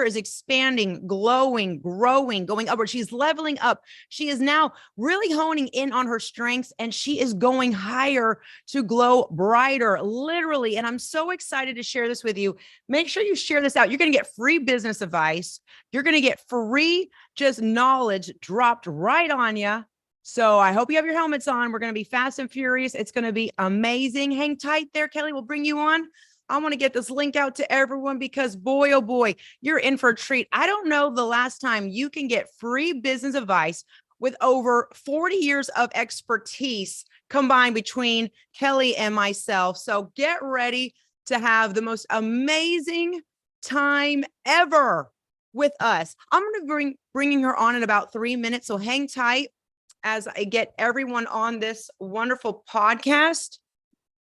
is expanding, glowing, growing, going upward. She's leveling up. She is now really honing in on her strengths, and she is going higher to glow brighter, literally. And I'm so excited to share this with you. Make sure you share this out. You're going to get free business advice. You're going to get free just knowledge dropped right on you. So I hope you have your helmets on. We're going to be fast and furious. It's going to be amazing. Hang tight there. Kelly will bring you on. I want to get this link out to everyone because boy, oh boy, you're in for a treat. I don't know the last time you can get free business advice with over 40 years of expertise combined between Kelly and myself. So get ready to have the most amazing time ever with us. I'm going to be bringing her on in about 3 minutes. So hang tight as I get everyone on this wonderful podcast.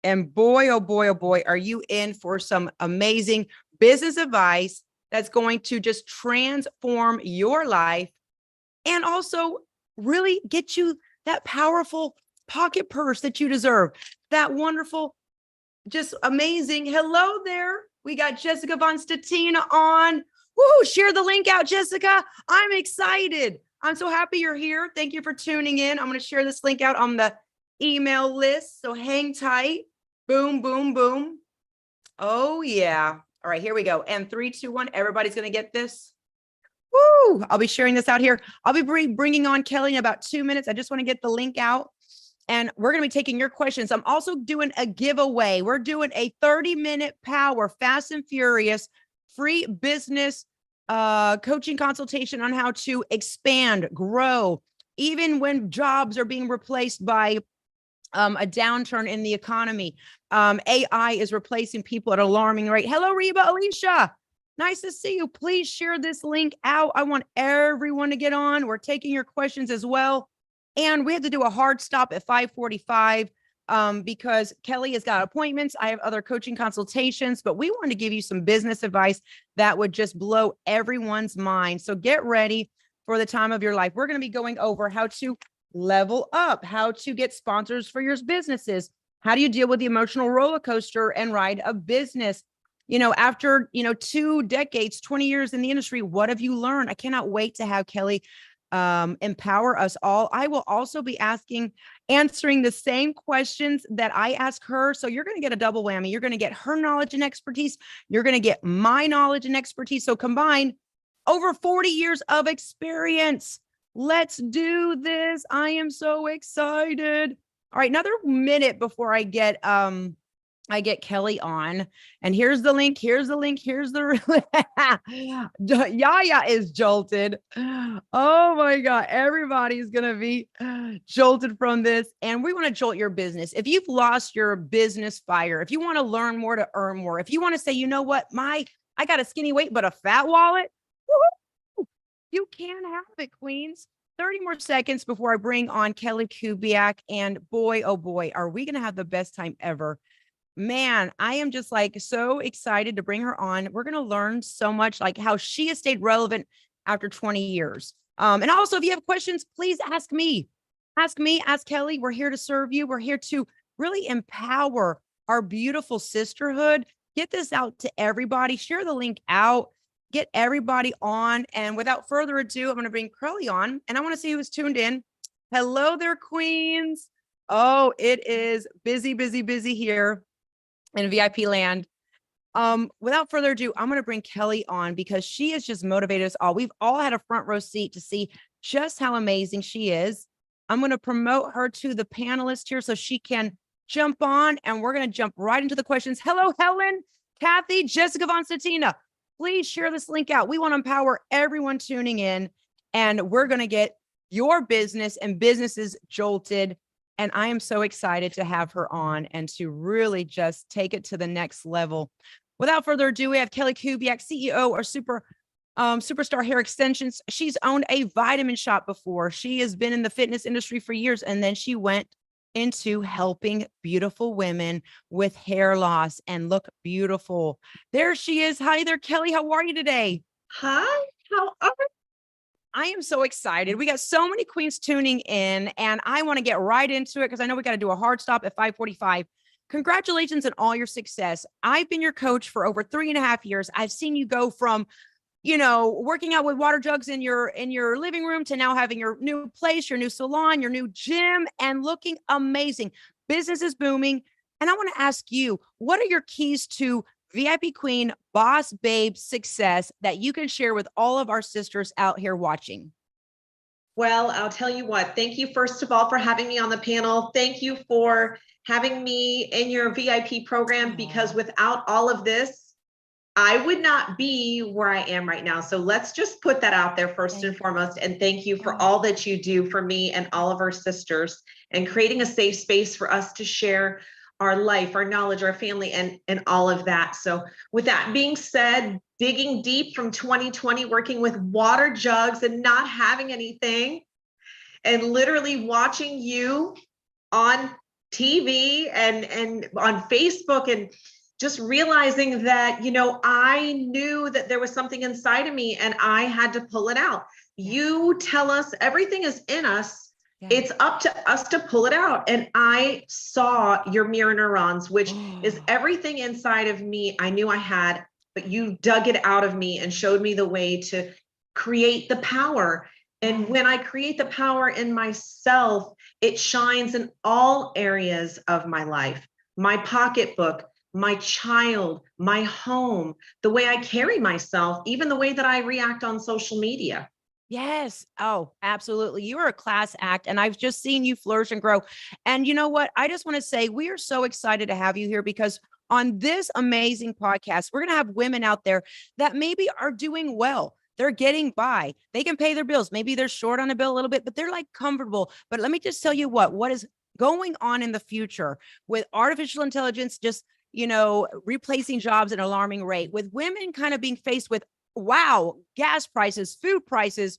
And boy, oh boy, oh boy, are you in for some amazing business advice that's going to just transform your life and also really get you that powerful pocket purse that you deserve. That wonderful, just amazing. Hello there. We got Jessica Von Stetina on. Woo, share the link out, Jessica. I'm excited. I'm so happy you're here. Thank you for tuning in. I'm going to share this link out on the email list. So hang tight. Boom, boom, boom. Oh, yeah. All right, here we go. And 3, 2, 1. Everybody's going to get this. Woo! I'll be sharing this out here. I'll be bringing on Kelly in about 2 minutes. I just want to get the link out. And we're going to be taking your questions. I'm also doing a giveaway. We're doing a 30-minute power, fast and furious, free business coaching consultation on how to expand, grow, even when jobs are being replaced by a downturn in the economy. AI is replacing people at an alarming rate. Hello, Reba, Alicia. Nice to see you. Please share this link out. I want everyone to get on. We're taking your questions as well. And we have to do a hard stop at 5:45 because Kelly has got appointments. I have other coaching consultations, but we want to give you some business advice that would just blow everyone's mind. So get ready for the time of your life. We're going to be going over how to level up, how to get sponsors for your businesses. How do you deal with the emotional roller coaster and ride a business? After, 2 decades, 20 years in the industry, what have you learned? I cannot wait to have Kelly empower us all. I will also be answering the same questions that I ask her. So you're going to get a double whammy. You're going to get her knowledge and expertise. You're going to get my knowledge and expertise. So combine over 40 years of experience. Let's do this. I am so excited. All right, another minute before I get Kelly on. And here's the link. Here's the Yaya is jolted. Oh my God. Everybody's going to be jolted from this. And we want to jolt your business. If you've lost your business fire, if you want to learn more to earn more, if you want to say, you know what, I got a skinny weight, but a fat wallet, woo-hoo, you can have it, queens. 30 more seconds before I bring on Kelly Kubiak. And boy, oh boy, are we going to have the best time ever. Man, I am just so excited to bring her on. We're going to learn so much, like how she has stayed relevant after 20 years. And also, if you have questions, please ask me, ask Kelly. We're here to serve you. We're here to really empower our beautiful sisterhood. Get this out to everybody. Share the link out. Get everybody on. And without further ado, I'm going to bring Kelly on, and I want to see who's tuned in. Hello there, queens. Oh, it is busy, busy, busy here in VIP land. Without further ado, I'm going to bring Kelly on because she has just motivated us all. We've all had a front row seat to see just how amazing she is. I'm going to promote her to the panelist here so she can jump on, and we're going to jump right into the questions. Hello, Helen, Kathy, Jessica Von Stetina. Please share this link out. We want to empower everyone tuning in, and we're going to get your business and businesses jolted. And I am so excited to have her on and to really just take it to the next level. Without further ado, we have Kelly Kubiak, CEO or Superstar Hair Extensions. She's owned a vitamin shop before. She has been in the fitness industry for years, and then she went into helping beautiful women with hair loss and look beautiful. There she is. Hi there, Kelly. How are you today? Hi, how are you? I am so excited. We got so many queens tuning in, and I want to get right into it because I know we got to do a hard stop at 5:45. Congratulations on all your success. I've been your coach for over 3.5 years. I've seen you go from working out with water jugs in your living room to now having your new place, your new salon, your new gym, and looking amazing. Business is booming. And I want to ask you, what are your keys to VIP Queen Boss Babe success that you can share with all of our sisters out here watching? Well, I'll tell you what, thank you first of all for having me on the panel. Thank you for having me in your VIP program, because without all of this, I would not be where I am right now. So let's just put that out there first and foremost. And thank you for all that you do for me and all of our sisters, and creating a safe space for us to share our life, our knowledge, our family, and all of that. So with that being said, digging deep from 2020, working with water jugs and not having anything, and literally watching you on TV and on Facebook, and just realizing that, I knew that there was something inside of me and I had to pull it out. You tell us everything is in us. It's up to us to pull it out. And I saw your mirror neurons, which is everything inside of me I knew I had, but you dug it out of me and showed me the way to create the power. And when I create the power in myself, it shines in all areas of my life, my pocketbook, my child, my home, the way I carry myself, even the way that I react on social media. Yes. Oh, absolutely. You are a class act, and I've just seen you flourish and grow. And you know what? I just want to say we are so excited to have you here, because on this amazing podcast, we're going to have women out there that maybe are doing well. They're getting by. They can pay their bills. Maybe they're short on a bill a little bit, but they're like comfortable. But let me just tell you what is going on in the future with artificial intelligence, just, replacing jobs at an alarming rate, with women kind of being faced with, wow, gas prices, food prices,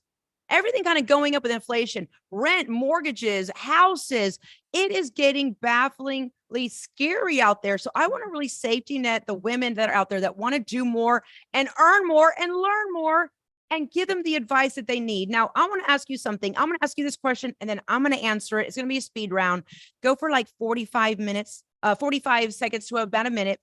everything kind of going up with inflation, rent, mortgages, houses. It is getting bafflingly scary out there. So I want to really safety net the women that are out there that want to do more and earn more and learn more, and give them the advice that they need. Now, I want to ask you something. I'm going to ask you this question, and then I'm going to answer it. It's going to be a speed round. Go for like 45 minutes, 45 seconds to about a minute.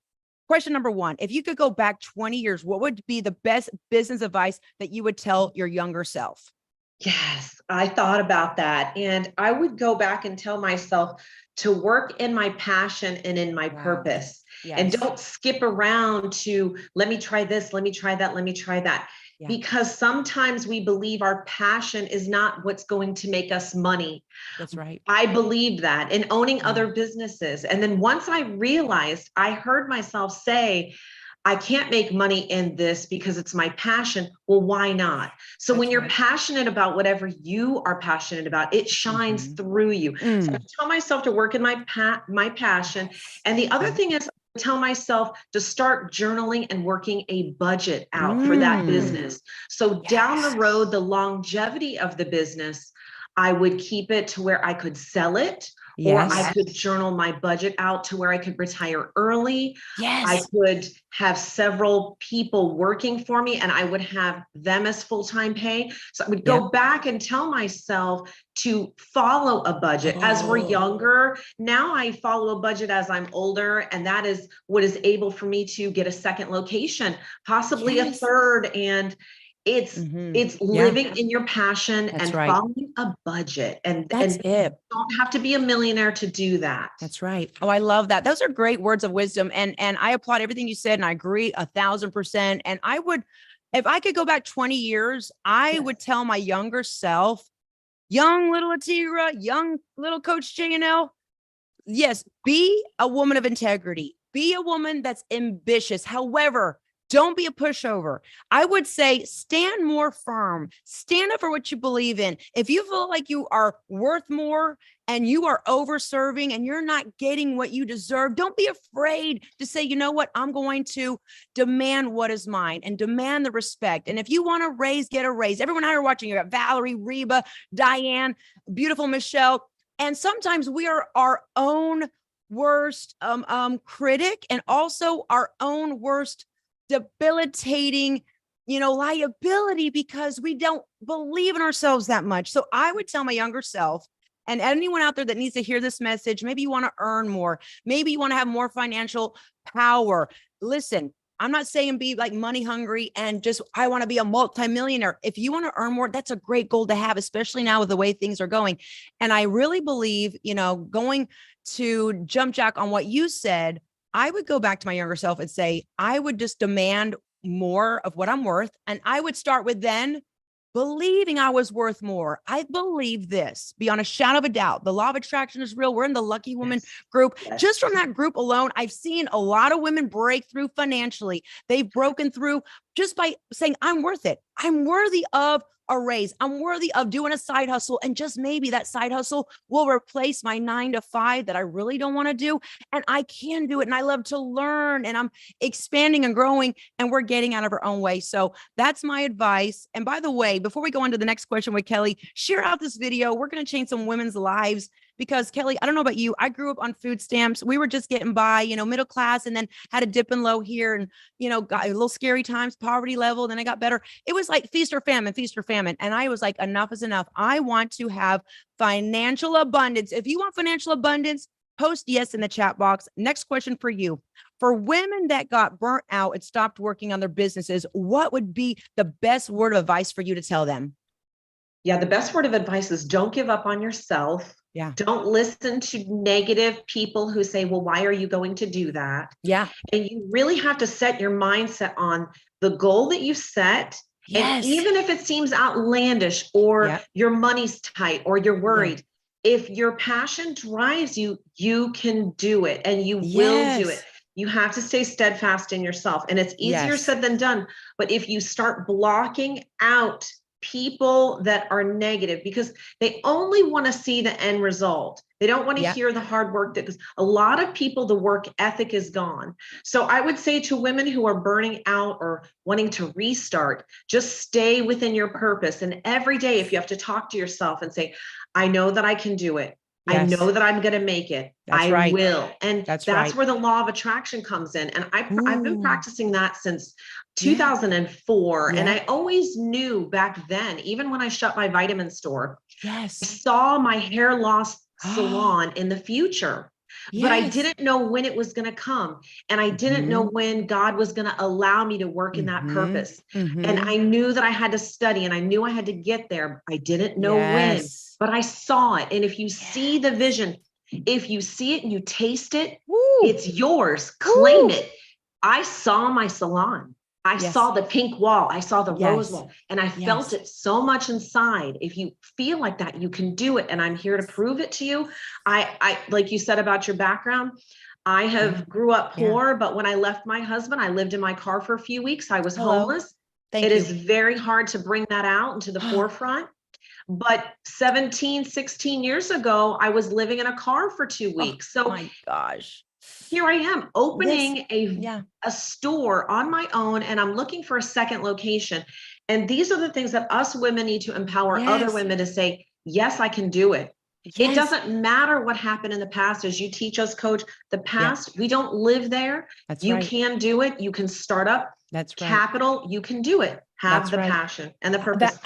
Question number one, if you could go back 20 years, what would be the best business advice that you would tell your younger self? Yes, I thought about that. And I would go back and tell myself to work in my passion and in my purpose. And don't skip around to, let me try this, let me try that, let me try that. Because sometimes we believe our passion is not what's going to make us money. That's right. I believed that in owning other businesses. And then once I realized, I heard myself say, I can't make money in this because it's my passion. Well, why not? So when you're passionate about whatever you are passionate about, it shines through you. So I tell myself to work in my passion. And the other thing is, I tell myself to start journaling and working a budget out for that business. So down the road, the longevity of the business, I would keep it to where I could sell it. Or I could journal my budget out to where I could retire early. I could have several people working for me, and I would have them as full-time pay. So I would go back and tell myself to follow a budget. As we're younger, now I follow a budget as I'm older, and that is what is able for me to get a second location, possibly a third. And it's living in your passion and following a budget, and it. Don't have to be a millionaire to do that. That's right. Oh, I love that. Those are great words of wisdom. And I applaud everything you said, and I agree 1,000%. And I would, if I could go back 20 years, I would tell my younger self, young little Atigra, young little Coach JNL, yes, be a woman of integrity. Be a woman that's ambitious. However, don't be a pushover. I would say stand more firm. Stand up for what you believe in. If you feel like you are worth more and you are over serving and you're not getting what you deserve, don't be afraid to say, you know what, I'm going to demand what is mine and demand the respect. And if you want a raise, get a raise. Everyone out here watching, you got Valerie, Reba, Diane, beautiful Michelle. And sometimes we are our own worst critic, and also our own worst debilitating, liability, because we don't believe in ourselves that much. So I would tell my younger self, and anyone out there that needs to hear this message, maybe you want to earn more, maybe you want to have more financial power. Listen, I'm not saying be like money hungry and just, I want to be a multimillionaire. If you want to earn more, that's a great goal to have, especially now with the way things are going. And I really believe, going to jump jack on what you said, I would go back to my younger self and say, I would just demand more of what I'm worth. And I would start with then believing I was worth more. I believe this beyond a shadow of a doubt. The law of attraction is real. We're in the lucky woman group. Just from that group alone, I've seen a lot of women break through financially. They've broken through just by saying, I'm worth it. I'm worthy of a raise. I'm worthy of doing a side hustle. And just maybe that side hustle will replace my 9 to 5 that I really don't want to do. And I can do it. And I love to learn, and I'm expanding and growing, and we're getting out of our own way. So that's my advice. And by the way, before we go on to the next question with Kelly, share out this video. We're going to change some women's lives. Because Kelly, I don't know about you, I grew up on food stamps. We were just getting by, middle class, and then had a dip and low here, and, got a little scary times, poverty level. Then I got better. It was like feast or famine, feast or famine. And I was like, enough is enough. I want to have financial abundance. If you want financial abundance, post yes in the chat box. Next question for you. For women that got burnt out and stopped working on their businesses, what would be the best word of advice for you to tell them? Yeah, the best word of advice is don't give up on yourself. Yeah. Don't listen to negative people who say, well, why are you going to do that? Yeah. And you really have to set your mindset on the goal that you set. Yes. And even if it seems outlandish, or your money's tight, or you're worried, if your passion drives you, you can do it, and you will do it. You have to stay steadfast in yourself. And it's easier said than done. But if you start blocking out people that are negative, because they only want to see the end result. They don't want to hear the hard work, because a lot of people, the work ethic is gone. So I would say to women who are burning out or wanting to restart, just stay within your purpose. And every day, if you have to talk to yourself and say, I know that I can do it. I know that I'm going to make it. I will. And that's where the law of attraction comes in. And I've been practicing that since 2004. And I always knew back then, even when I shut my vitamin store, I saw my hair loss salon in the future, but I didn't know when it was going to come. And I didn't know when God was going to allow me to work in that purpose. And I knew that I had to study, and I knew I had to get there. I didn't know when, but I saw it. And if you see the vision, if you see it and you taste it, it's yours. Claim it. I saw my salon. I saw the pink wall. I saw the rose wall, and I felt it so much inside. If you feel like that, you can do it. And I'm here to prove it to you. I like you said about your background, I have grew up poor, but when I left my husband, I lived in my car for a few weeks. I was homeless. It is very hard to bring that out into the forefront. But 17, 16 years ago, I was living in a car for 2 weeks. So my gosh. Here I am opening a store on my own, and I'm looking for a second location. And these are the things that us women need to empower other women to say, yes, I can do it. It doesn't matter what happened in the past. As you teach us, Coach, the past, we don't live there. You can do it. You can start up. Capital. You can do it. Have the passion and the purpose.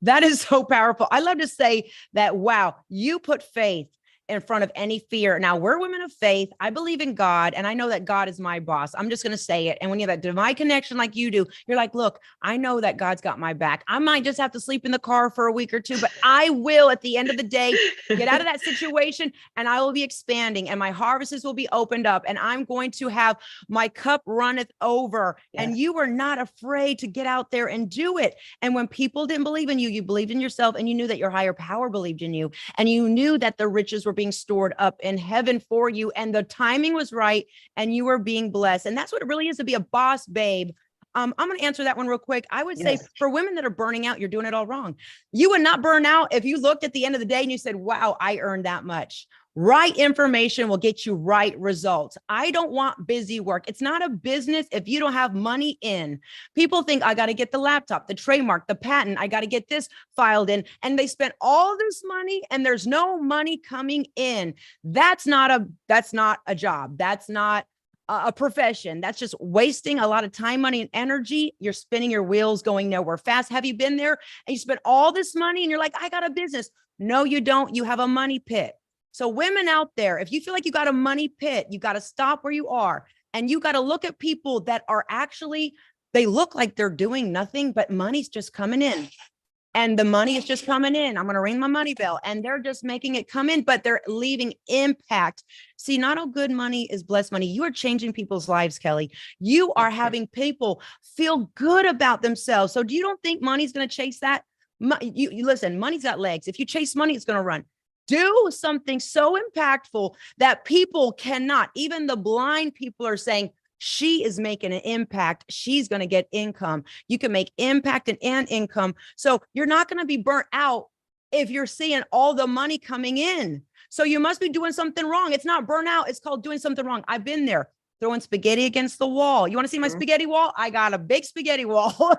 That is so powerful. I love to say that, wow, you put faith in front of any fear. Now, we're women of faith. I believe in God, and I know that God is my boss. I'm just going to say it. And when you have that divine connection like you do, you're like, look, I know that God's got my back. I might just have to sleep in the car for a week or two, but I will, at the end of the day, get out of that situation, and I will be expanding, and my harvests will be opened up, and I'm going to have my cup runneth over. And you were not afraid to get out there and do it. And when people didn't believe in you, you believed in yourself, and you knew that your higher power believed in you, and you knew that the riches were being stored up in heaven for you, and the timing was right, and you were being blessed. And that's what it really is to be a boss, babe. I'm going to answer that one real quick. I would say for women that are burning out, you're doing it all wrong. You would not burn out if you looked at the end of the day and you said, wow, I earned that much. Right information will get you right results. I don't want busy work. It's not a business if you don't have money in. People think I got to get the laptop, the trademark, the patent. I got to get this filed in. And they spent all this money and there's no money coming in. That's not a job. That's not a profession. That's just wasting a lot of time, money, and energy. You're spinning your wheels going nowhere fast. Have you been there and you spent all this money and you're like, I got a business? No, you don't. You have a money pit. So women out there, if you feel like you got a money pit, you got to stop where you are. And you got to look at people that are actually, they look like they're doing nothing, but money's just coming in. And the money is just coming in. I'm going to ring my money bell, and they're just making it come in, but they're leaving impact. See, not all good money is blessed money. You are changing people's lives, Kelly. You are having people feel good about themselves. So do you don't think money's going to chase that? You listen, money's got legs. If you chase money, it's going to run. Do something so impactful that people cannot, even the blind people are saying, she is making an impact. She's going to get income. You can make impact and income. So you're not going to be burnt out if you're seeing all the money coming in. So you must be doing something wrong. It's not burnout. It's called doing something wrong. I've been there, throwing spaghetti against the wall. You want to see my spaghetti wall? I got a big spaghetti wall.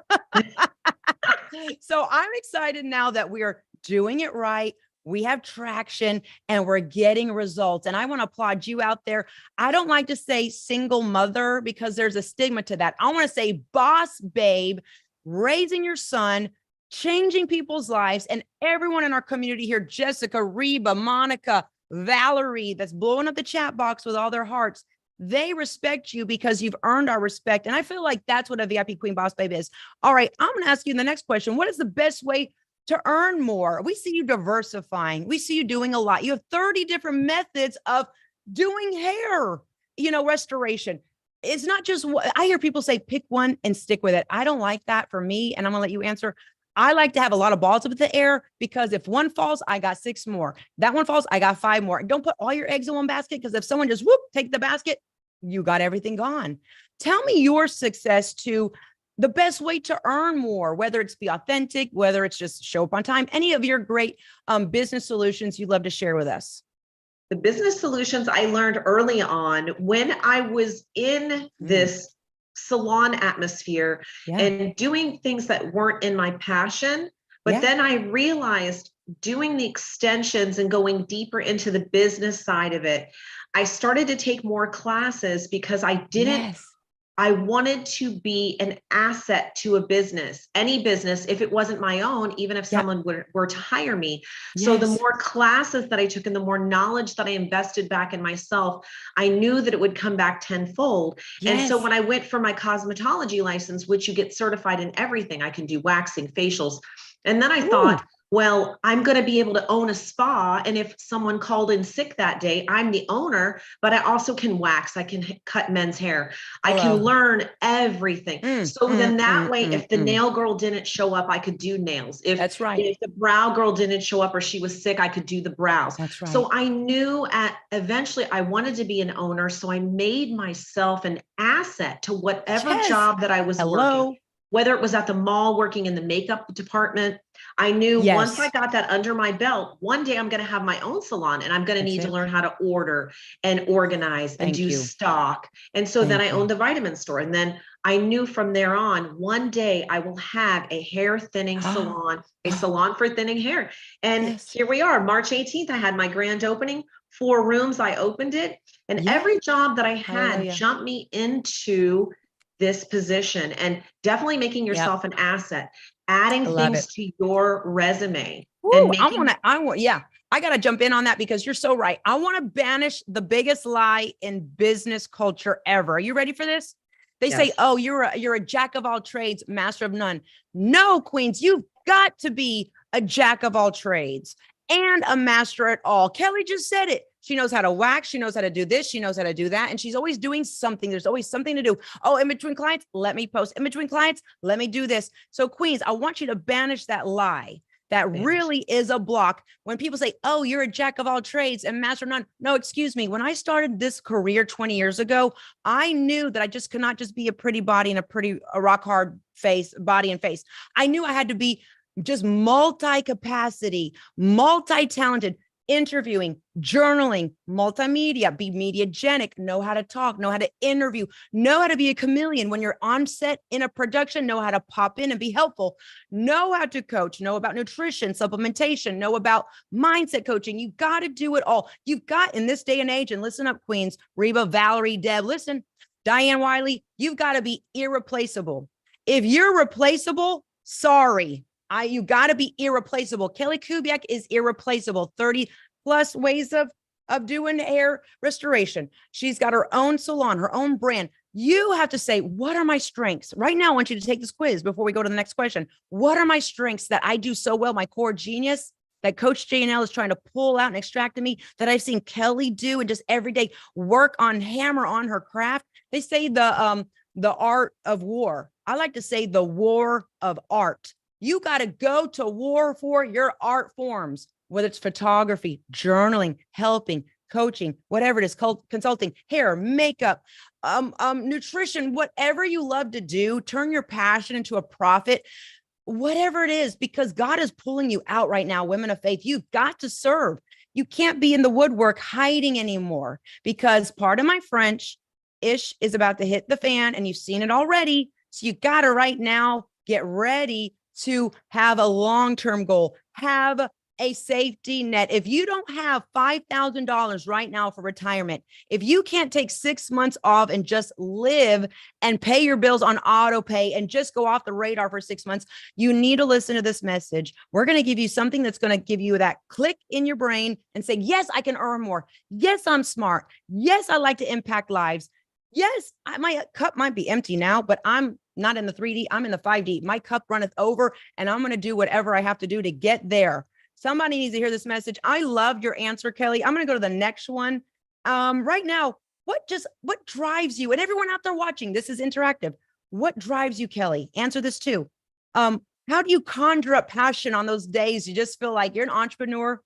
So I'm excited now that we are doing it right. We have traction and we're getting results. And I want to applaud you out there. I don't like to say single mother because there's a stigma to that. I want to say boss babe, raising your son, changing people's lives, and everyone in our community here, Jessica, Reba, Monica, Valerie, that's blowing up the chat box with all their hearts. They respect you because you've earned our respect. And I feel like that's what a VIP Queen Boss Babe is. All right, I'm going to ask you the next question. What is the best way to earn more? We see you diversifying. We see you doing a lot. You have 30 different methods of doing hair, restoration. It's not just what I hear people say, pick one and stick with it. I don't like that for me. And I'm gonna let you answer. I like to have a lot of balls up in the air because if one falls, I got 6 more. That one falls, I got 5 more. Don't put all your eggs in one basket because if someone just take the basket, you got everything gone. Tell me your success to the best way to earn more, whether it's be authentic, whether it's just show up on time, any of your great business solutions you'd love to share with us. The business solutions I learned early on when I was in this salon atmosphere and doing things that weren't in my passion. But then I realized doing the extensions and going deeper into the business side of it, I started to take more classes because I wanted to be an asset to a business, any business, if it wasn't my own, even if someone were to hire me. So the more classes that I took and the more knowledge that I invested back in myself, I knew that it would come back tenfold. And so when I went for my cosmetology license, which you get certified in everything, I can do waxing, facials. And then I thought, well, I'm going to be able to own a spa. And if someone called in sick that day, I'm the owner, but I also can wax. I can cut men's hair. I can learn everything. So then that way, if the nail girl didn't show up, I could do nails. If the brow girl didn't show up or she was sick, I could do the brows. So I knew eventually I wanted to be an owner. So I made myself an asset to whatever job that I was working. Whether it was at the mall working in the makeup department, I knew once I got that under my belt, one day I'm going to have my own salon and I'm going to need to learn how to order and organize and do stock. And so then I owned the vitamin store. And then I knew from there on, one day I will have a hair thinning salon, a salon for thinning hair. And here we are, March 18th, I had my grand opening, 4 rooms, I opened it. And every job that I had jumped me into this position, and definitely making yourself an asset, adding things to your resume. Ooh, I got to jump in on that because you're so right. I want to banish the biggest lie in business culture ever. Are you ready for this? They say, oh, you're a jack of all trades, master of none. No, queens, you've got to be a jack of all trades and a master at all. Kelly just said it. She knows how to wax. She knows how to do this. She knows how to do that. And she's always doing something. There's always something to do. Oh, in between clients, let me post. In between clients, let me do this. So queens, I want you to banish that lie. That really is a block. When people say, oh, you're a jack of all trades and master of none. No, excuse me. When I started this career 20 years ago, I knew that I just could not just be a pretty body and a rock hard face, body and face. I knew I had to be just multi-capacity, multi-talented, interviewing, journaling, multimedia, be mediagenic, know how to talk, know how to interview, know how to be a chameleon. When you're on set in a production, know how to pop in and be helpful, know how to coach, know about nutrition, supplementation, know about mindset coaching. You've got to do it all. You've got in this day and age, and listen up, queens, Reba, Valerie, Deb, listen, Diane Wiley, you've got to be irreplaceable. If you're replaceable, sorry. You got to be irreplaceable. Kelly Kubiak is irreplaceable. 30 plus ways of of doing hair restoration. She's got her own salon, her own brand. You have to say, what are my strengths? Right now, I want you to take this quiz before we go to the next question. What are my strengths that I do so well? My core genius that Coach JNL is trying to pull out and extract in me, that I've seen Kelly do and just every day work on, hammer on her craft. They say the art of war. I like to say the war of art. You got to go to war for your art forms, whether it's photography, journaling, helping, coaching, whatever it is, consulting, hair, makeup, nutrition, whatever you love to do, turn your passion into a profit, whatever it is, because God is pulling you out right now, women of faith. You've got to serve. You can't be in the woodwork hiding anymore, because part of my French ish is about to hit the fan, and you've seen it already. So you got to right now get ready to have a long-term goal, have a safety net. If you don't have $5,000 right now for retirement, if you can't take 6 months off and just live and pay your bills on auto pay and just go off the radar for 6 months, you need to listen to this message. We're going to give you something that's going to give you that click in your brain and say, yes, I can earn more. Yes, I'm smart. Yes, I like to impact lives. Yes, my cup might be empty now, but I'm not in the 3D. I'm in the 5D. My cup runneth over, and I'm going to do whatever I have to do to get there. Somebody needs to hear this message. I love your answer, Kelly. I'm going to go to the next one. Right now, what drives you? And everyone out there watching, this is interactive. What drives you, Kelly? Answer this too. How do you conjure up passion on those days you just feel like you're an entrepreneur?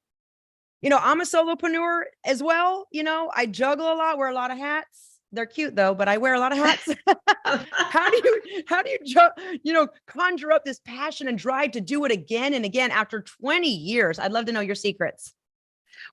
You know, I'm a solopreneur as well. You know, I juggle a lot, wear a lot of hats. They're cute though, but I wear a lot of hats. How do you conjure up this passion and drive to do it again and again after 20 years? I'd love to know your secrets.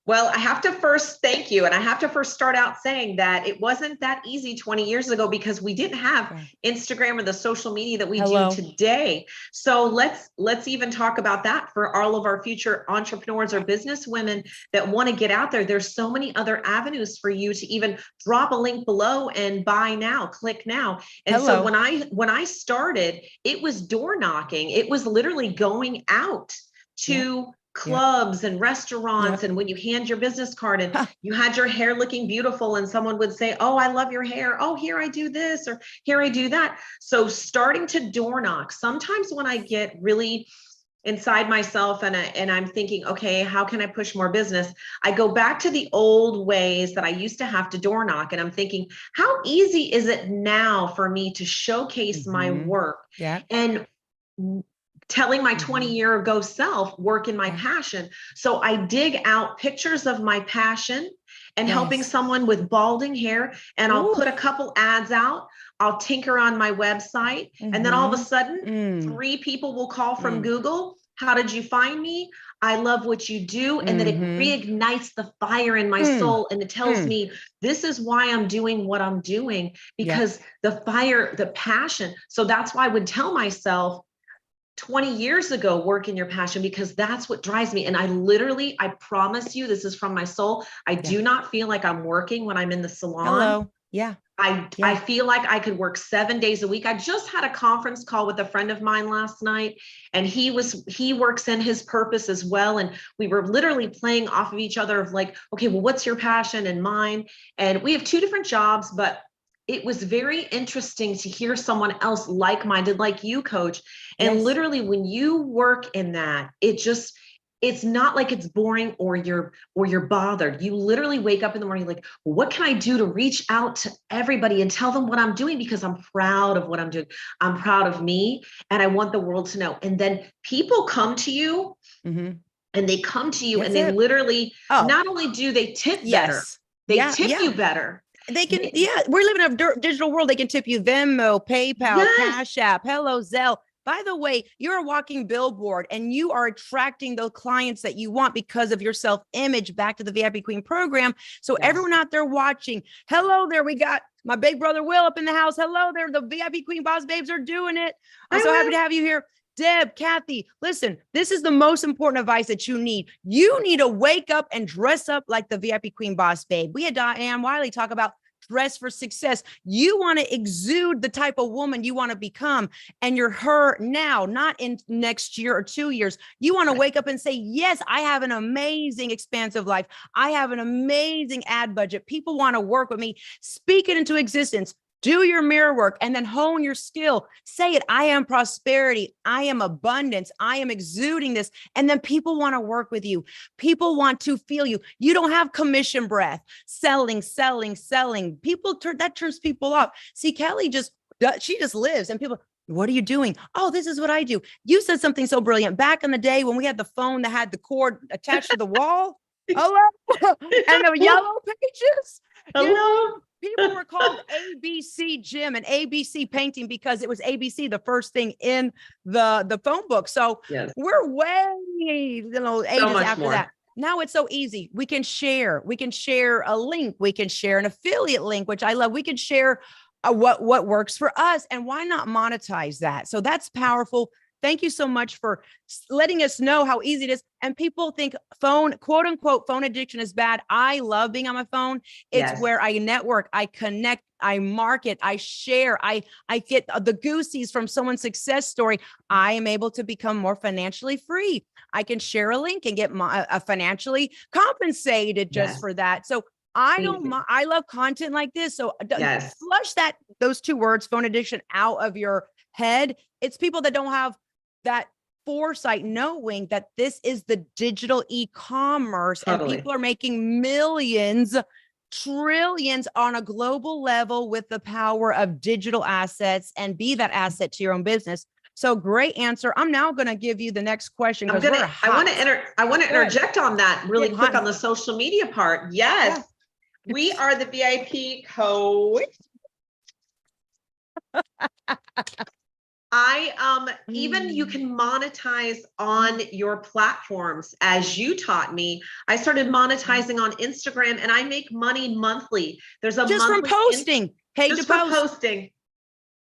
Well, I have to first thank you. And I have to first start out saying that it wasn't that easy 20 years ago, because we didn't have Instagram or the social media that we do today. So let's even talk about that for all of our future entrepreneurs or business women that want to get out there. There's so many other avenues for you to even drop a link below and buy now, click now. And so when I started, it was door knocking. It was literally going out to clubs and restaurants. And when you hand your business card and you had your hair looking beautiful, and someone would say, oh, I love your hair. Oh, here I do this, or here I do that. So starting to door knock. Sometimes when I get really inside myself and I'm thinking, okay, how can I push more business? I go back to the old ways that I used to have to door knock. And I'm thinking, how easy is it now for me to showcase my work? And telling my 20-year ago self, work in my passion. So I dig out pictures of my passion and helping someone with balding hair. And I'll put a couple ads out. I'll tinker on my website. And then all of a sudden, 3 people will call from Google. How did you find me? I love what you do. And then it reignites the fire in my soul. And it tells me this is why I'm doing what I'm doing, because the fire, the passion. So that's why I would tell myself, 20 years ago, work in your passion, because that's what drives me. And I promise you, this is from my soul. I do not feel like I'm working when I'm in the salon. I feel like I could work 7 days a week. I just had a conference call with a friend of mine last night, and he works in his purpose as well. And we were literally playing off of each other of like, okay, well, what's your passion and mine? And we have 2 different jobs, but it was very interesting to hear someone else like-minded, like you, Coach. And literally when you work in that, it's not like it's boring or you're bothered. You literally wake up in the morning like, well, what can I do to reach out to everybody and tell them what I'm doing? Because I'm proud of what I'm doing. I'm proud of me, and I want the world to know. And then people come to you and they come to you and they literally, not only do they tip better, they tip you better. They can, we're living in a digital world. They can tip you Venmo, PayPal, Cash App, Hello, Zelle. By the way, you're a walking billboard, and you are attracting those clients that you want because of your self-image back to the VIP Queen program. So everyone out there watching, hello there. We got my big brother Will up in the house. Hello there. The VIP Queen Boss Babes are doing it. I'm so happy to have you here. Deb, Kathy, listen, this is the most important advice that you need. You need to wake up and dress up like the VIP Queen Boss Babe. We had Diane Wiley talk about dress for success. You want to exude the type of woman you want to become. And you're her now, not in next year or 2 years. You want to wake up and say, yes, I have an amazing, expansive life. I have an amazing ad budget. People want to work with me. Speak it into existence. Do your mirror work and then hone your skill. Say it. I am prosperity. I am abundance. I am exuding this. And then people want to work with you. People want to feel you. You don't have commission breath, selling. People that turns people off. See, Kelly she just lives and people, what are you doing? Oh, this is what I do. You said something so brilliant back in the day when we had the phone that had the cord attached to the wall. Hello. And the yellow pages. Hello. People were called ABC Gym and ABC Painting because it was ABC, the first thing in the phone book. So we're way, ages after more. That. Now it's so easy. We can share a link. We can share an affiliate link, which I love. We can share what works for us, and why not monetize that? So that's powerful. Thank you so much for letting us know how easy it is. And people think quote unquote, phone addiction is bad. I love being on my phone. It's where I network, I connect, I market, I share, I get the goosies from someone's success story. I am able to become more financially free. I can share a link and get financially compensated just for that. So I love content like this. So flush those two words, phone addiction, out of your head. It's people that don't have that foresight, knowing that this is the digital e-commerce and people are making millions, trillions on a global level with the power of digital assets, and be that asset to your own business. So great answer. I'm now going to give you the next question. I want to interject on that really quick on the social media part. Yes. Yeah. We are the VIP coach. Even you can monetize on your platforms, as you taught me. I started monetizing on Instagram, and I make money monthly. There's a just monthly from posting. Just for posting.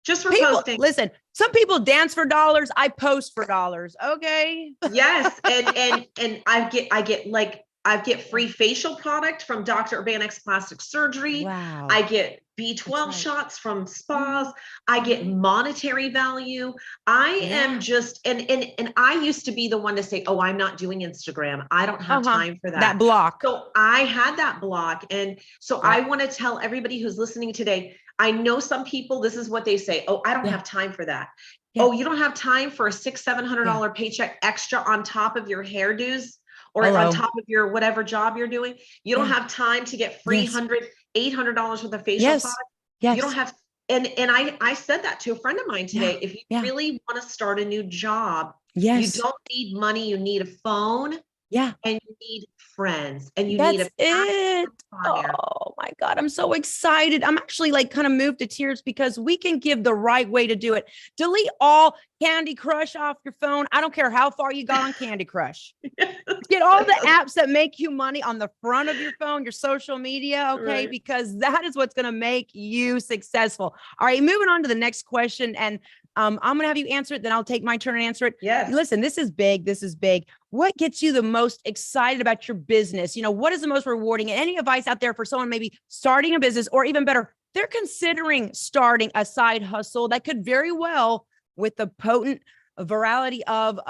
Just for posting. Listen, some people dance for dollars. I post for dollars. Okay. Yes, and I get free facial product from Dr. Urbanix Plastic Surgery. Wow. I get B12 shots from spas. I get monetary value. I am just, and I used to be the one to say, oh, I'm not doing Instagram. I don't have time for that. That block. So I had that block. And so I want to tell everybody who's listening today, I know some people, this is what they say. Oh, I don't have time for that. Yeah. Oh, you don't have time for a $600-700 paycheck extra on top of your hairdos? Or on top of your whatever job you're doing, you don't have time to get free $800 worth of facial product. You don't have, and I said that to a friend of mine today. If you really want to start a new job, you don't need money, you need a phone. And you need friends, and you need it. Oh my God. I'm so excited. I'm actually kind of moved to tears because we can give the right way to do it. Delete all Candy Crush off your phone. I don't care how far you got on Candy Crush. Get all the apps that make you money on the front of your phone, your social media. Okay. Because that is what's going to make you successful. All right. Moving on to the next question. And I'm going to have you answer it. Then I'll take my turn and answer it. Yes. Listen, this is big. This is big. What gets you the most excited about your business? What is the most rewarding? Any advice out there for someone maybe starting a business, or even better, they're considering starting a side hustle that could very well, with the potent virality of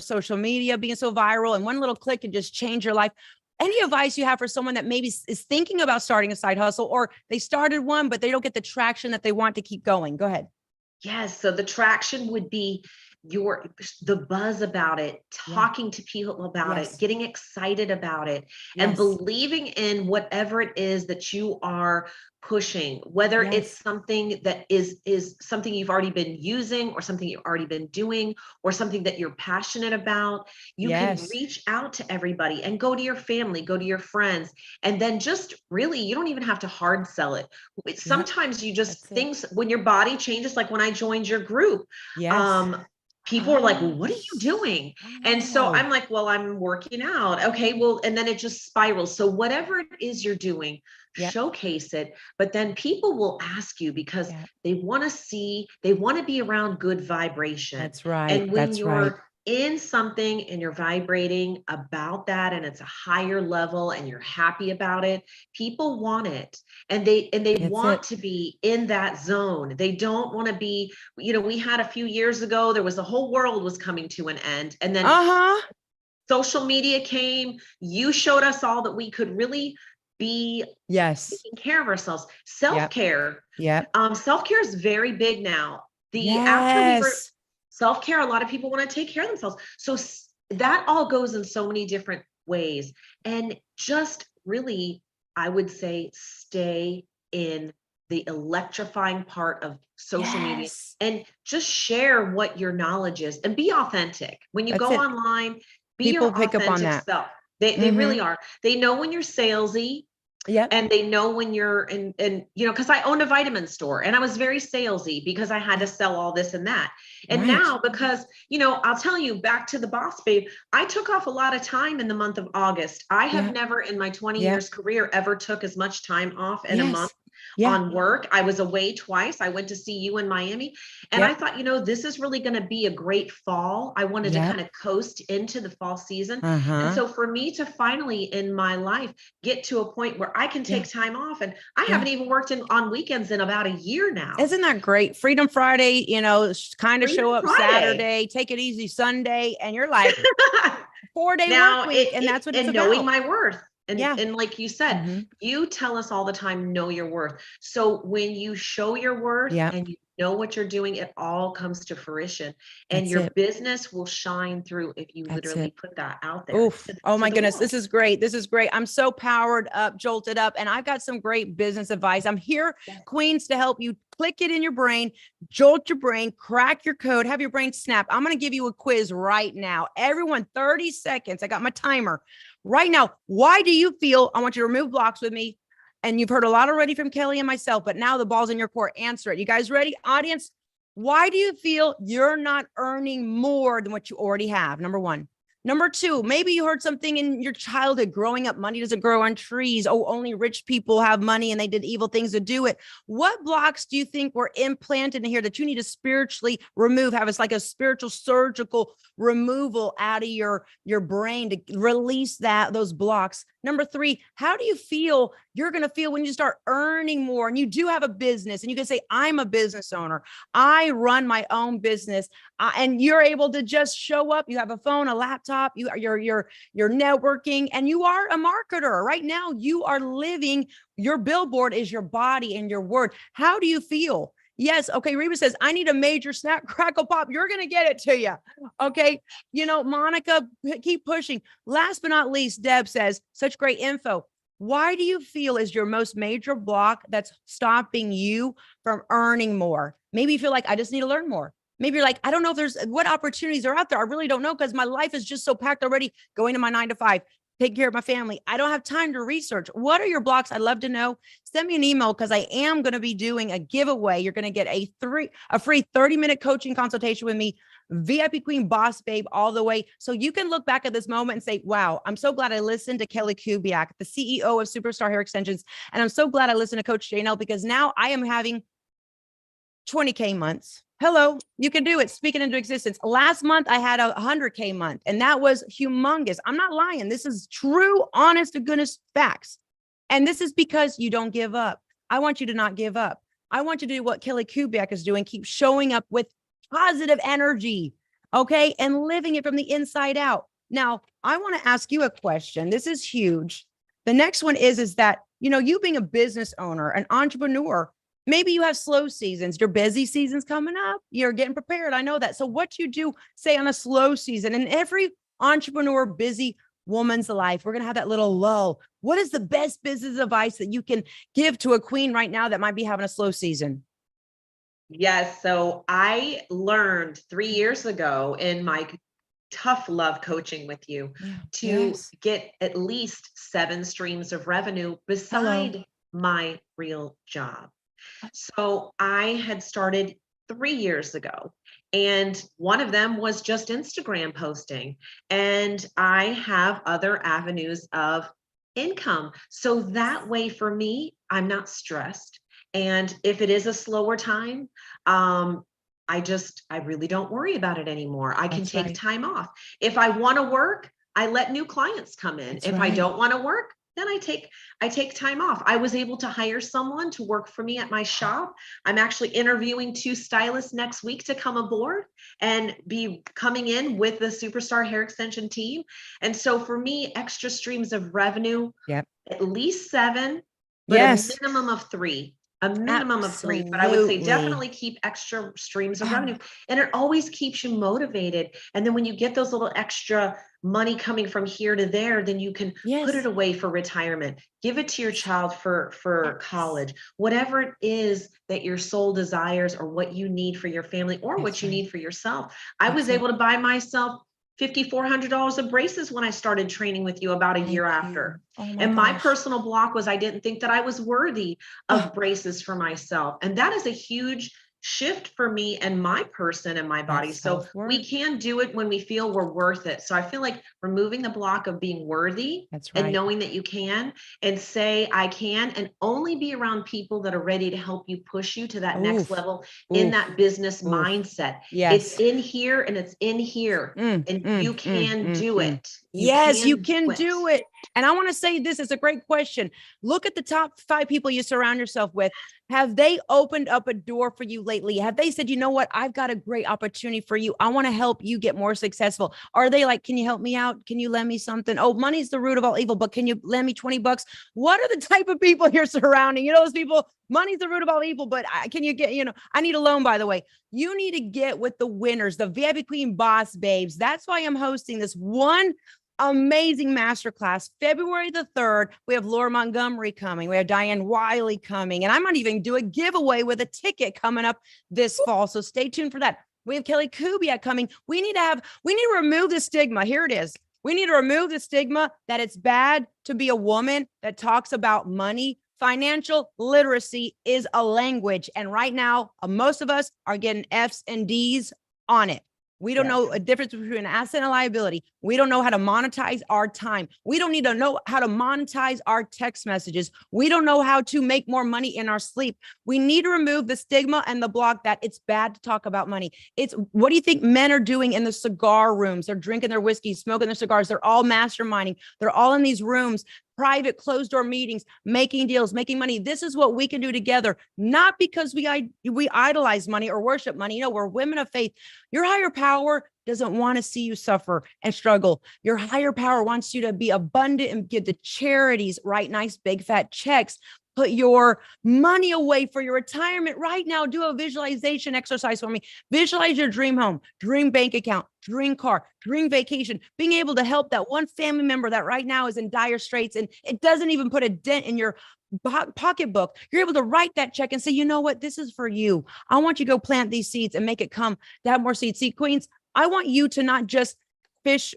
social media being so viral, and one little click can just change your life. Any advice you have for someone that maybe is thinking about starting a side hustle, or they started one, but they don't get the traction that they want to keep going? Go ahead. Yes. So the traction would be the buzz about it, talking to people about it, getting excited about it, and believing in whatever it is that you are pushing, whether it's something that is something you've already been using, or something you've already been doing, or something that you're passionate about. You can reach out to everybody and go to your family, go to your friends, and then just really, you don't even have to hard sell it. Sometimes you just when your body changes, like when I joined your group, people are like, well, what are you doing? And so I'm like, well, I'm working out. Okay, well, and then it just spirals. So whatever it is you're doing, showcase it. But then people will ask you because they want to be around good vibration. That's right. And when you're in something and you're vibrating about that and it's a higher level and you're happy about it, people want it. And they That's want it. to be in that zone. They don't want to be, we had a few years ago, there was the whole world was coming to an end. And then Uh-huh. social media came, you showed us all that we could really be Yes. taking care of ourselves. Yep. Self-care. Yep. Self-care is very big now. After we were Yes. self-care, a lot of people want to take care of themselves. So that all goes in so many different ways. And just really, I would say, stay in the electrifying part of social media Yes. and just share what your knowledge is and be authentic. When you That's go it. online, be your People pick up on authentic that. self. They really are. They know when you're salesy, Yep. and they know when you're because I owned a vitamin store and I was very salesy because I had to sell all this and that. And Right. now, because, I'll tell you, back to the boss babe, I took off a lot of time in the month of August. I have Yeah. never in my 20 Yeah. years career ever took as much time off in a month Yes. Yeah. on work. I was away twice. I went to see you in Miami. And I Yep. thought, this is really going to be a great fall. I wanted to Yep. kind of coast into the fall season. And Uh-huh. so for me to finally in my life get to a point where I can Yeah. take time off, and I Yeah. haven't even worked on weekends in about a year now. Isn't that great? Freedom Friday, kind of show Freedom up Friday. Saturday, take it easy Sunday, and you're like 4-day work Now week. And that's what it's and knowing about. my worth. Yeah. And like you said, Mm-hmm. you tell us all the time, know your worth. So when you show your worth Yep. and you know what you're doing, it all comes to fruition, and That's your it. business will shine through if you That's literally it. put that out there Oof. Oh to my the goodness. world. This is great. This is great. I'm so powered up, jolted up, and I've got some great business advice. I'm here, Queens, to help you click it in your brain, jolt your brain, crack your code, have your brain snap. I'm going to give you a quiz right now. Everyone, 30 seconds. I got my timer right now. Why do you feel, I want you to remove blocks with me. And you've heard a lot already from Kelly and myself, but now the ball's in your court. Answer it. You guys ready? Audience, why do you feel you're not earning more than what you already have? Number one. Number two, maybe you heard something in your childhood growing up. Money doesn't grow on trees. Oh, only rich people have money and they did evil things to do it. What blocks do you think were implanted in here that you need to spiritually remove? Have it's like a spiritual surgical removal out of your brain to release those blocks. Number three, how do you feel you're going to feel when you start earning more and you do have a business and you can say, I'm a business owner. I run my own business. And you're able to just show up. You have a phone, a laptop, you're networking, and you are a marketer. Right now, you are living, your billboard is your body and your word. How do you feel? Yes. Okay. Reba says, I need a major snap, crackle, pop. You're going to get it to you. Okay. Monica, keep pushing. Last but not least, Deb says, such great info. Why do you feel is your most major block that's stopping you from earning more? Maybe you feel like I just need to learn more. Maybe you're like, I don't know if there's what opportunities are out there. I really don't know because my life is just so packed already, going to my 9 to 5, taking care of my family. I don't have time to research. What are your blocks? I'd love to know. Send me an email because I am going to be doing a giveaway. You're going to get a free 30-minute coaching consultation with me, VIP Queen Boss Babe, all the way. So you can look back at this moment and say, wow, I'm so glad I listened to Kelly Kubiak, the CEO of Superstar Hair Extensions. And I'm so glad I listened to Coach JNL because now I am having 20K months. Hello, you can do it. Speak it into existence. Last month, I had a 100K month, and that was humongous. I'm not lying. This is true, honest to goodness facts. And this is because you don't give up. I want you to not give up. I want you to do what Kelly Kubiak is doing. Keep showing up with positive energy, okay? And living it from the inside out. Now, I want to ask you a question. This is huge. The next one is that, you being a business owner, an entrepreneur, maybe you have slow seasons, your busy season's coming up, you're getting prepared. I know that. So what you do, say on a slow season, and every entrepreneur, busy woman's life, we're going to have that little lull. What is the best business advice that you can give to a queen right now that might be having a slow season? Yes. So I learned 3 years ago in my tough love coaching with you to get at least 7 streams of revenue beside my real job. So I had started 3 years ago, and one of them was just Instagram posting, and I have other avenues of income. So that way for me, I'm not stressed. And if it is a slower time, um, I really don't worry about it anymore. I can That's take right. time off. If I want to work, I let new clients come in. That's If I right. don't want to work, then I take time off. I was able to hire someone to work for me at my shop. I'm actually interviewing 2 stylists next week to come aboard and be coming in with the Superstar Hair Extension team. And so for me, extra streams of revenue, Yep. at least 7, but a Yes. minimum of 3. A minimum of 3, but I would say Absolutely. definitely keep extra streams of Yeah. revenue. And it always keeps you motivated. And then when you get those little extra money coming from here to there, then you can put it Yes. away for retirement, give it to your child for Yes. college, whatever it is that your soul desires, or what you need for your family, or That's what you right. need for yourself. I That's was it. able to buy myself $5,400 of braces when I started training with you about a year Thank after. you. Oh my And my gosh. personal block was I didn't think that I was worthy Oh, of braces for myself. And that is a huge shift for me and my person and my body. that's So we self-worth. can do it when we feel we're worth it. So I feel like removing the block of being worthy That's and right. knowing that you can, and say I can, and only be around people that are ready to help you, push you to that next Oof. level in Oof. that business Oof. mindset. It's Yes. in here and it's in here, and you can do Mm. it. You Yes, you can do can it. do it. And I want to say this is a great question. Look at the top 5 people you surround yourself with. Have they opened up a door for you lately? Have they said, you know what? I've got a great opportunity for you. I want to help you get more successful. Are they like, can you help me out? Can you lend me something? Oh, money's the root of all evil, but can you lend me 20 bucks? What are the type of people you're surrounding? You know, those people, money's the root of all evil, but can you get, I need a loan, by the way. You need to get with the winners, the VIP Queen boss babes. That's why I'm hosting this one amazing masterclass February the 3rd. We have Laura Montgomery coming. We have Diane Wiley coming. And I might even do a giveaway with a ticket coming up this fall. So stay tuned for that. We have Kelly Kubiak coming. We need to remove the stigma. Here it is. We need to remove the stigma that it's bad to be a woman that talks about money. Financial literacy is a language. And right now, most of us are getting F's and D's on it. We don't know a difference between an asset and a liability. We don't know how to monetize our time. We don't need to know how to monetize our text messages. We don't know how to make more money in our sleep. We need to remove the stigma and the block that it's bad to talk about money. It's what do you think men are doing in the cigar rooms? They're drinking their whiskey, smoking their cigars. They're all masterminding. They're all in these rooms, private closed door meetings, making deals, making money. This is what we can do together, not because we idolize money or worship money. You know, we're women of faith. Your higher power doesn't want to see you suffer and struggle. Your higher power wants you to be abundant and give the charities, write nice, big, fat checks. Put your money away for your retirement right now. Do a visualization exercise for me. Visualize your dream home, dream bank account, dream car, dream vacation, being able to help that one family member that right now is in dire straits and it doesn't even put a dent in your pocketbook. You're able to write that check and say, you know what, this is for you. I want you to go plant these seeds and make it come to have more seeds. See, queens, I want you to not just fish,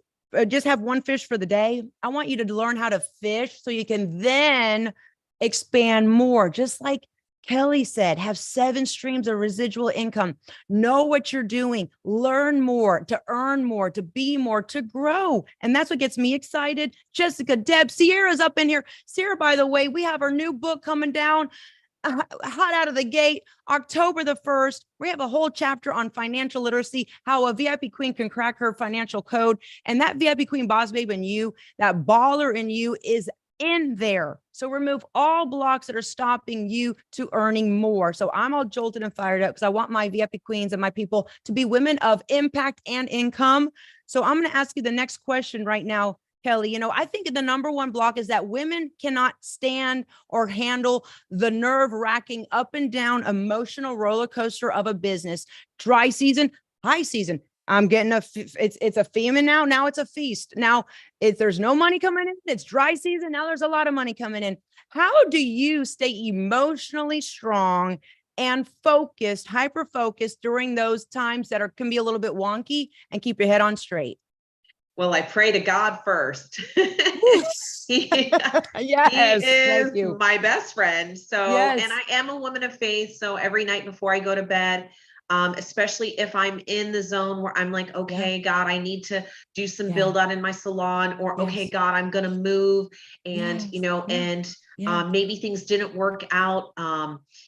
just have one fish for the day. I want you to learn how to fish so you can then expand more. Just like Kelly said, have 7 streams of residual income. Know what you're doing, learn more, to earn more, to be more, to grow. And that's what gets me excited. Jessica, Deb, Sierra's up in here. Sierra, by the way, we have our new book coming down hot out of the gate, October the 1st. We have a whole chapter on financial literacy, how a VIP queen can crack her financial code. And that VIP queen boss babe in you, that baller in you is in there. So remove all blocks that are stopping you to earning more. So I'm all jolted and fired up because I want my VIP queens and my people to be women of impact and income. So I'm going to ask you the next question right now, Kelly. You know, I think the number one block is that women cannot stand or handle the nerve-wracking up and down emotional roller coaster of a business. Dry season, high season. I'm getting it's a famine now. Now it's a feast. Now there's no money coming in. It's dry season. Now there's a lot of money coming in. How do you stay emotionally strong and focused, hyper-focused during those times that can be a little bit wonky and keep your head on straight? Well, I pray to God first. he, Yes, he is thank you. my best friend. So, Yes. and I am a woman of faith. So every night before I go to bed, especially if I'm in the zone where I'm like, okay, God, I need to do some build out in my salon, or okay, God, I'm going to move. And, Yes. you know, and Yeah. Maybe things didn't work out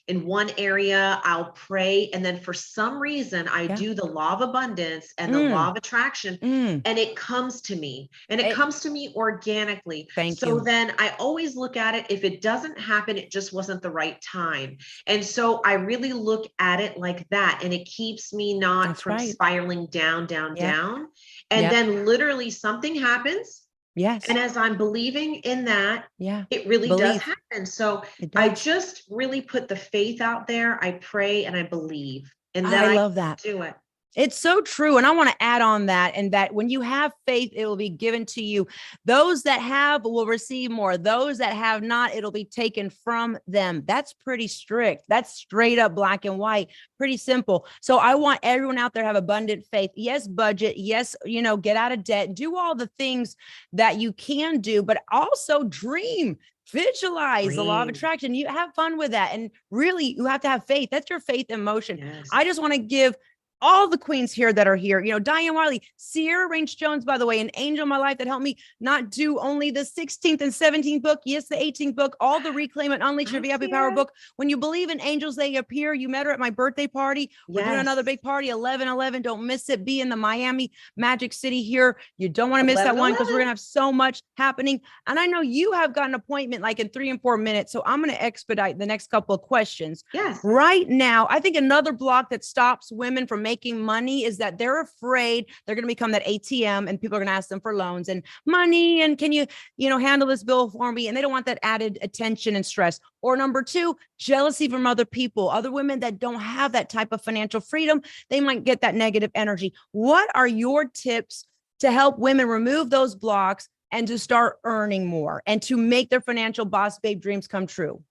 in one area. I'll pray. And then for some reason, I Yeah. do the law of abundance and the law Mm, of attraction, mm. and it comes to me, and it It, comes to me organically. thank So you. then I always look at it. If it doesn't happen, it just wasn't the right time. And so I really look at it like that. And it keeps me not That's from right. spiraling down, down, Yep. down. And Yep. then literally something happens. And Yes. as I'm believing in that, Yeah. it really does Belief. happen. So It I does. just really put the faith out there. I pray and I believe, and then I I love that. do it. It's so true. And I want to add on that, and that when you have faith, it will be given to you. Those that have will receive more. Those that have not, it'll be taken from them. That's pretty strict. That's straight up black and white, pretty simple. So I want everyone out there to have abundant faith. Yes, budget. Yes, get out of debt, do all the things that you can do, but also dream. Visualize the law of Dream. attraction. You have fun with that. And really, you have to have faith. That's your faith in motion. Yes. I just want to give all the queens here that are here, Diane Wiley, Sierra Range Jones, by the way, an angel in my life that helped me not do only the 16th and 17th book. Yes, the 18th book, all the Reclaim and Unleash Your VIP Power book. When you believe in angels, they appear. You met her at my birthday party. We're doing another big party, 11/11. Don't miss it. Be in the Miami Magic City here. You don't want to miss that one, because we're going to have so much happening. And I know you have got an appointment like in 3 and 4 minutes. So I'm going to expedite the next couple of questions. Yes. Right now, I think another block that stops women from making money is that they're afraid they're going to become that ATM, and people are going to ask them for loans and money. And can you handle this bill for me? And they don't want that added attention and stress. Or number two, jealousy from other people, other women that don't have that type of financial freedom. They might get that negative energy. What are your tips to help women remove those blocks and to start earning more and to make their financial boss babe dreams come true?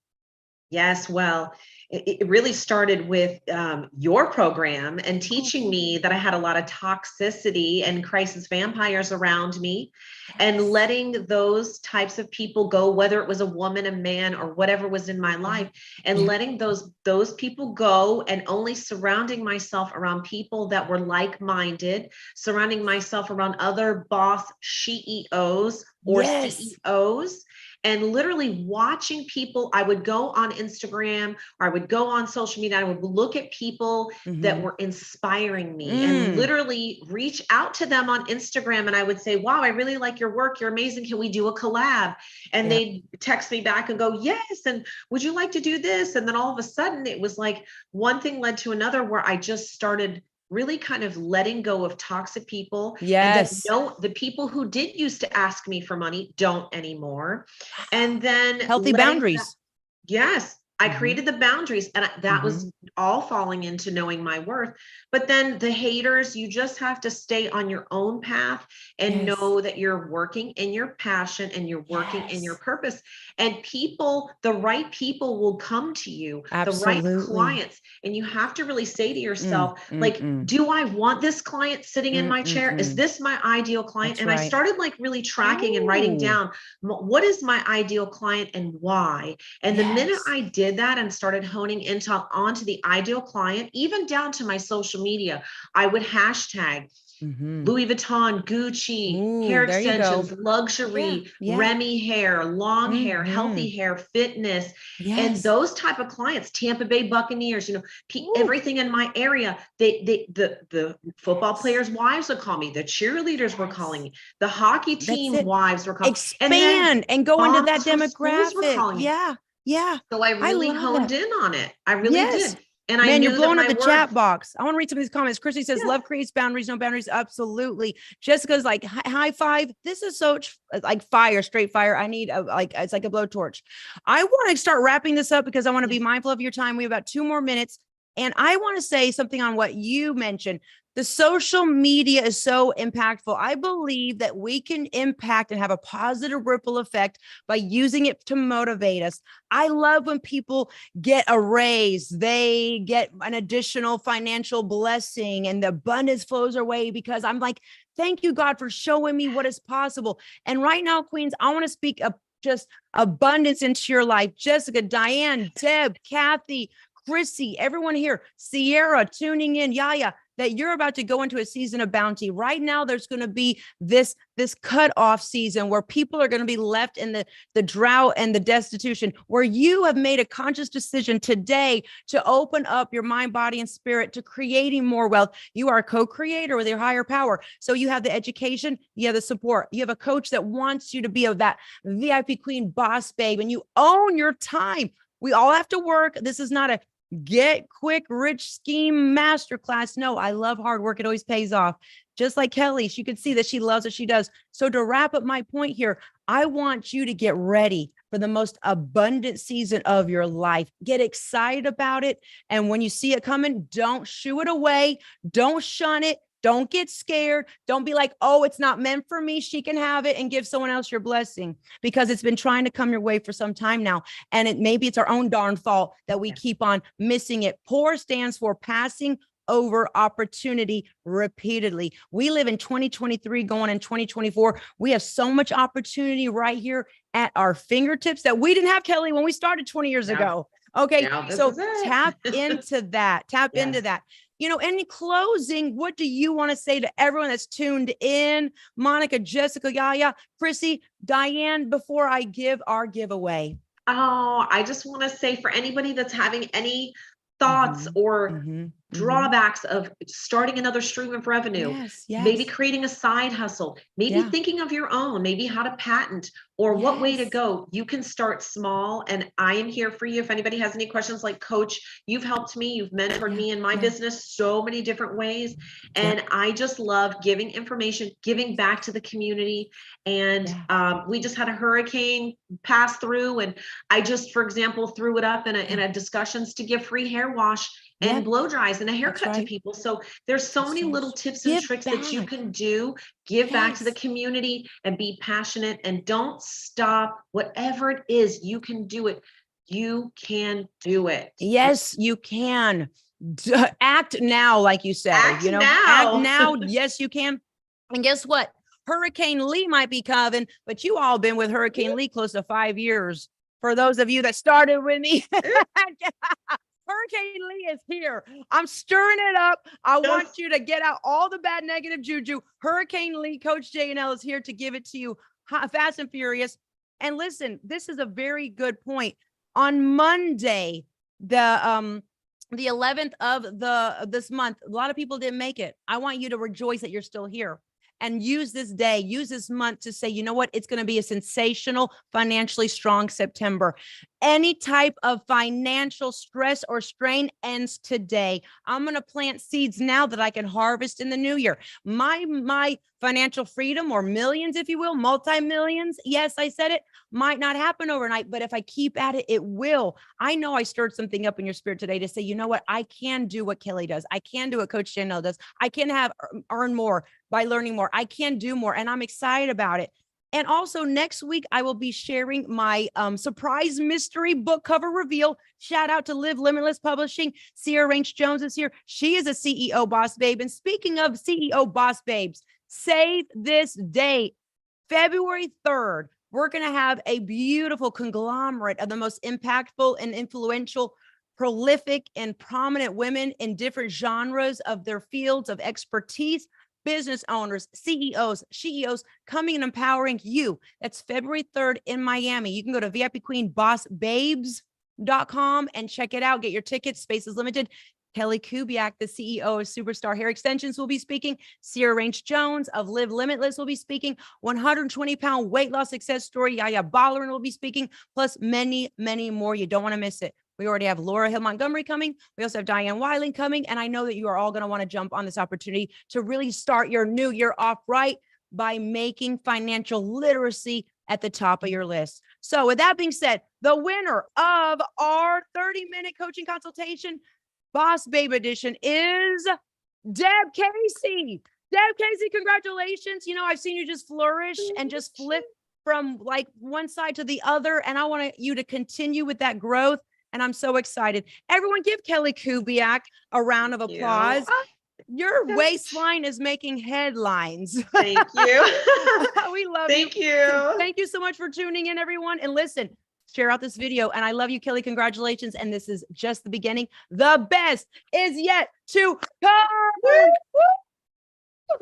Yes, well, it really started with your program and teaching me that I had a lot of toxicity and crisis vampires around me, and letting those types of people go, whether it was a woman, a man, or whatever was in my life, and letting those people go, and only surrounding myself around people that were like-minded, surrounding myself around other boss CEOs or CEOs. And literally watching people. I would go on Instagram, or I would go on social media. I would look at people that were inspiring me and literally reach out to them on Instagram. And I would say, wow, I really like your work. You're amazing. Can we do a collab? And they'd text me back and go, yes. And would you like to do this? And then all of a sudden it was like one thing led to another, where I just started really kind of letting go of toxic people. Yes. And then the people who did used to ask me for money don't anymore. And then healthy boundaries. Yes. I created the boundaries, and that was all falling into knowing my worth. But then the haters, you just have to stay on your own path and know that you're working in your passion and you're working in your purpose. And people, the right people will come to you, the right clients. And you have to really say to yourself, do I want this client sitting in my chair? Is this my ideal client? And I started like really tracking and writing down, what is my ideal client and why? And the minute I did that and started honing onto the ideal client, even down to my social media, I would hashtag Louis Vuitton, Gucci, hair extensions, luxury, Remy hair, long hair, healthy hair, fitness, and those type of clients. Tampa Bay Buccaneers, everything in my area. The football players' wives would call me. The cheerleaders were calling me. The hockey team wives were calling. Expand and go into that demographic. Yeah. So I really honed in on it. I really did. And man, you're blowing up the chat box. I want to read some of these comments. Christy says, love creates boundaries, no boundaries. Absolutely. Jessica's like, high five. This is so like fire, straight fire. I need it's like a blowtorch. I want to start wrapping this up because I want to be mindful of your time. We have about 2 more minutes. And I want to say something on what you mentioned. The social media is so impactful. I believe that we can impact and have a positive ripple effect by using it to motivate us. I love when people get a raise, they get an additional financial blessing, and the abundance flows their way, because I'm like, thank you, God, for showing me what is possible. And right now, Queens, I want to speak of just abundance into your life. Jessica, Diane, Deb, Kathy, Chrissy, everyone here, Sierra tuning in, Yaya. that you're about to go into a season of bounty. Right now, there's going to be this cutoff season where people are going to be left in the drought and the destitution, where you have made a conscious decision today to open up your mind, body, and spirit to creating more wealth. You are a co-creator with your higher power. So you have the education, you have the support, you have a coach that wants you to be that VIP queen boss babe, and you own your time. We all have to work. This is not a get quick rich scheme masterclass. No, I love hard work. It always pays off. Just like Kelly, she could see that she loves what she does. So to wrap up my point here, I want you to get ready for the most abundant season of your life. Get excited about it. And when you see it coming, don't shoo it away. Don't shun it. Don't get scared. Don't be like, oh, it's not meant for me. She can have it, and give someone else your blessing, because it's been trying to come your way for some time now. And maybe it's our own darn fault that we keep on missing it. POUR stands for passing over opportunity repeatedly. We live in 2023 going in 2024. We have so much opportunity right here at our fingertips that we didn't have, Kelly, when we started 20 years ago. Okay. So tap into that. Tap into that. In closing, what do you want to say to everyone that's tuned in? Monica, Jessica, Yaya, Chrissy, Diane, before I give our giveaway? Oh, I just want to say, for anybody that's having any thoughts or drawbacks of starting another stream of revenue, maybe creating a side hustle, maybe thinking of your own, maybe how to patent or what way to go, you can start small. And I am here for you. If anybody has any questions, like Coach, you've helped me, you've mentored me in my business so many different ways. And I just love giving information, giving back to the community. And we just had a hurricane pass through, and I just, for example, threw it up in a discussions to give free hair wash and blow dries and a haircut to people. So there's so many little tips and tricks that you can do. Give back to the community and be passionate, and don't stop. Whatever it is, you can do it. You can do it. Yes, you can. Act now, like you said. Act now. Act now. Yes, you can. And guess what? Hurricane Lee might be coming, but you all been with Hurricane Lee close to 5 years. For those of you that started with me, Hurricane Lee is here. I'm stirring it up. I want you to get out all the bad negative juju. Hurricane Lee, Coach JNL is here to give it to you fast and furious. And listen, this is a very good point. On Monday, the 11th of this month, a lot of people didn't make it. I want you to rejoice that you're still here. And use this day, use this month to say, you know what? It's going to be a sensational, financially strong September. Any type of financial stress or strain ends today. I'm going to plant seeds now that I can harvest in the new year. My financial freedom, or millions, if you will, multi-millions. Yes, I said it, might not happen overnight, but if I keep at it, it will. I know I stirred something up in your spirit today to say, you know what? I can do what Kelly does. I can do what Coach JNL does. I can earn more by learning more. I can do more, and I'm excited about it. And also next week, I will be sharing my surprise mystery book cover reveal. Shout out to Live Limitless Publishing. Sierra Range Jones is here. She is a CEO boss babe. And speaking of CEO boss babes, save this date, February 3rd. We're going to have a beautiful conglomerate of the most impactful and influential, prolific and prominent women in different genres of their fields of expertise. Business owners, CEOs, SHEOs, coming and empowering you. That's February 3rd in Miami. You can go to VIPQueenBossBabes.com and check it out. Get your tickets. Space is limited. Kelly Kubiak, the CEO of Superstar Hair Extensions, will be speaking. Sierra Range Jones of Live Limitless will be speaking. 120-pound weight loss success story, Yaya Ballerin will be speaking, plus many, many more. You don't want to miss it. We already have Laura Hill Montgomery coming. We also have Diane Weiling coming. And I know that you are all going to want to jump on this opportunity to really start your new year off right by making financial literacy at the top of your list. So with that being said, the winner of our 30-minute coaching consultation, Boss Babe Edition, is Deb Casey. Deb Casey, congratulations. I've seen you just flourish and just flip from like one side to the other. And I want you to continue with that growth. And I'm so excited. Everyone give Kelly Kubiak a round of applause. Your waistline is making headlines. Thank you. We love you. Thank you. Thank you so much for tuning in, everyone. And listen, share out this video. And I love you, Kelly. Congratulations. And this is just the beginning. The best is yet to come. Woo!